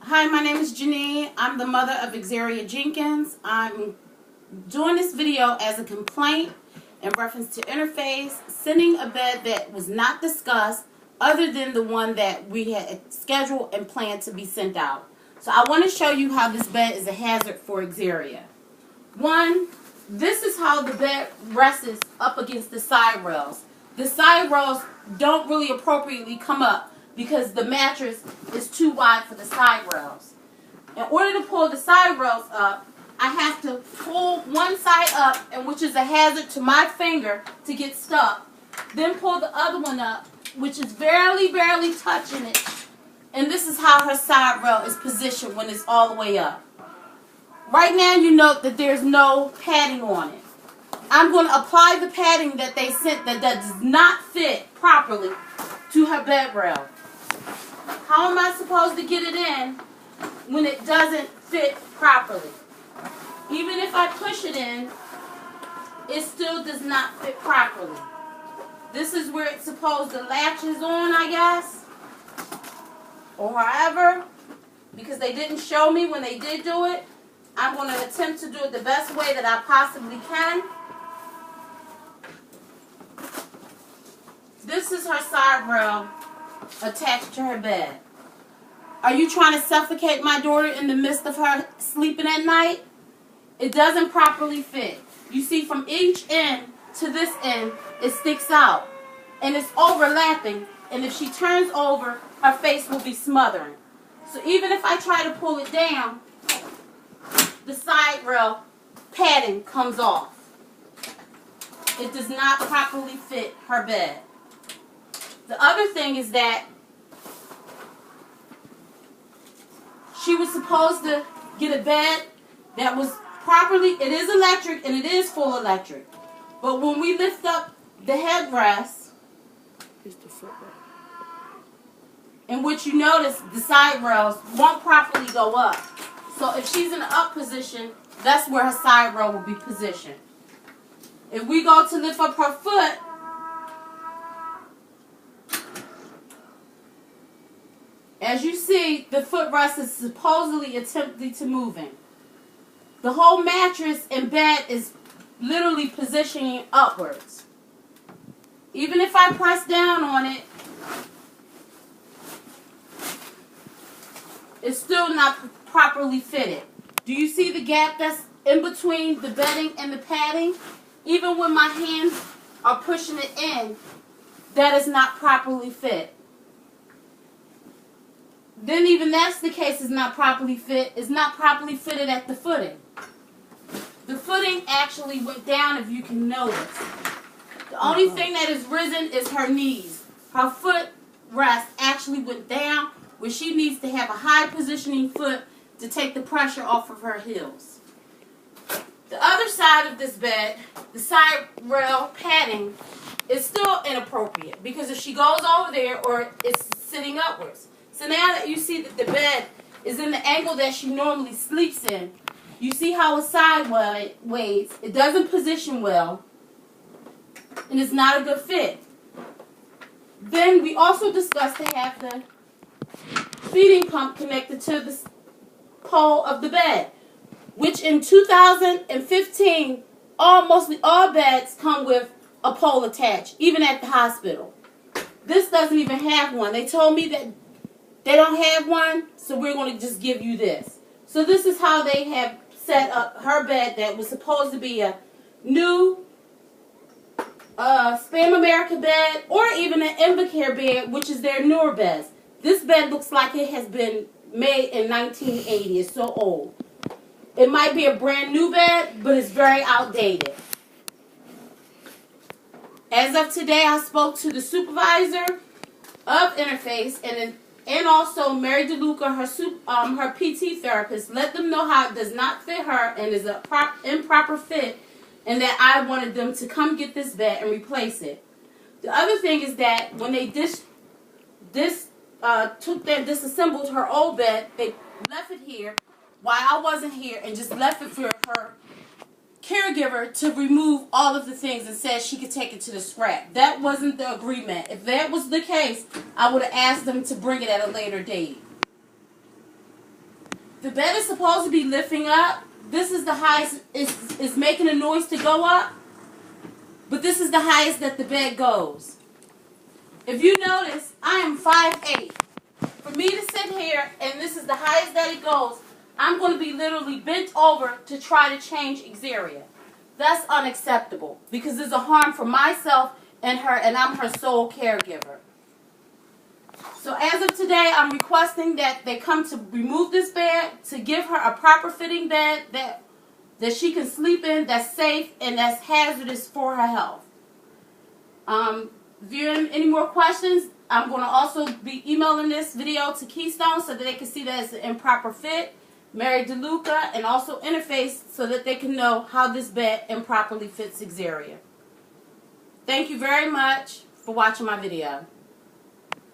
Hi, my name is Jenneen. I'm the mother of Xzaria Jenkins. I'm doing this video as a complaint in reference to Interphase sending a bed that was not discussed other than the one that we had scheduled and planned to be sent out. So I want to show you how this bed is a hazard for Xzaria. One, this is how the bed rests up against the side rails. The side rails don't really appropriately come up because the mattress is too wide for the side rails. In order to pull the side rails up, I have to pull one side up, and which is a hazard to my finger to get stuck. Then pull the other one up, which is barely touching it. And this is how her side rail is positioned when it's all the way up. Right now you note that there's no padding on it. I'm going to apply the padding that they sent that does not fit properly to her bed rail. How am I supposed to get it in when it doesn't fit properly? Even if I push it in, it still does not fit properly. This is where it's supposed to latches on, I guess, or however, because they didn't show me when they did do it. I'm going to attempt to do it the best way that I possibly can. This is her side rail attached to her bed. Are you trying to suffocate my daughter in the midst of her sleeping at night? It doesn't properly fit. You see, from each end to this end, it sticks out. And it's overlapping. And if she turns over, her face will be smothering. So even if I try to pull it down, the side rail padding comes off. It does not properly fit her bed. The other thing is that she was supposed to get a bed that was properly, it is electric and it is full electric. But when we lift up the headrest, in which you notice the side rails won't properly go up. So if she's in the up position, that's where her side rail will be positioned. If we go to lift up her foot, as you see, the footrest is supposedly attempting to move in. The whole mattress and bed is literally positioning upwards. Even if I press down on it, it's still not properly fitted. Do you see the gap that's in between the bedding and the padding? Even when my hands are pushing it in, that is not properly fit. Then even that's the case, is not properly fit. It's not properly fitted at the footing. The footing actually went down, if you can notice. The only thing that is risen is her knees. Her foot rest actually went down, where she needs to have a high positioning foot to take the pressure off of her heels. The other side of this bed, the side rail padding, is still inappropriate because if she goes over there or it's sitting upwards. So now that you see that the bed is in the angle that she normally sleeps in, you see how it's sideways. It doesn't position well, and it's not a good fit. Then we also discussed to have the feeding pump connected to the pole of the bed, which in 2015, mostly all beds come with a pole attached, even at the hospital. This doesn't even have one. They told me that they don't have one, so we're going to just give you this. So this is how they have set up her bed that was supposed to be a new Spam America bed or even an Invacare bed, which is their newer beds. This bed looks like it has been made in 1980. It's so old. It might be a brand new bed, but it's very outdated. As of today, I spoke to the supervisor of Interphase and also Mary DeLuca, her PT therapist. Let them know how it does not fit her and is an improper fit, and that I wanted them to come get this bed and replace it. The other thing is that when they disassembled her old bed, they left it here while I wasn't here and just left it for her caregiver to remove all of the things and said she could take it to the scrap. That wasn't the agreement. If that was the case, I would have asked them to bring it at a later date. The bed is supposed to be lifting up. This is the highest, it's making a noise to go up, but this is the highest that the bed goes. If you notice, I am 5'8". For me to sit here and this is the highest that it goes, I'm going to be literally bent over to try to change Xzaria. That's unacceptable because there's a harm for myself and her, and I'm her sole caregiver. So as of today, I'm requesting that they come to remove this bed, to give her a proper fitting bed that she can sleep in, that's safe, and that's hazardous for her health. If you have any more questions, I'm going to also be emailing this video to Keystone so that they can see that it's an improper fit, Mary DeLuca, and also Interphase so that they can know how this bed improperly fits Xzaria. Thank you very much for watching my video.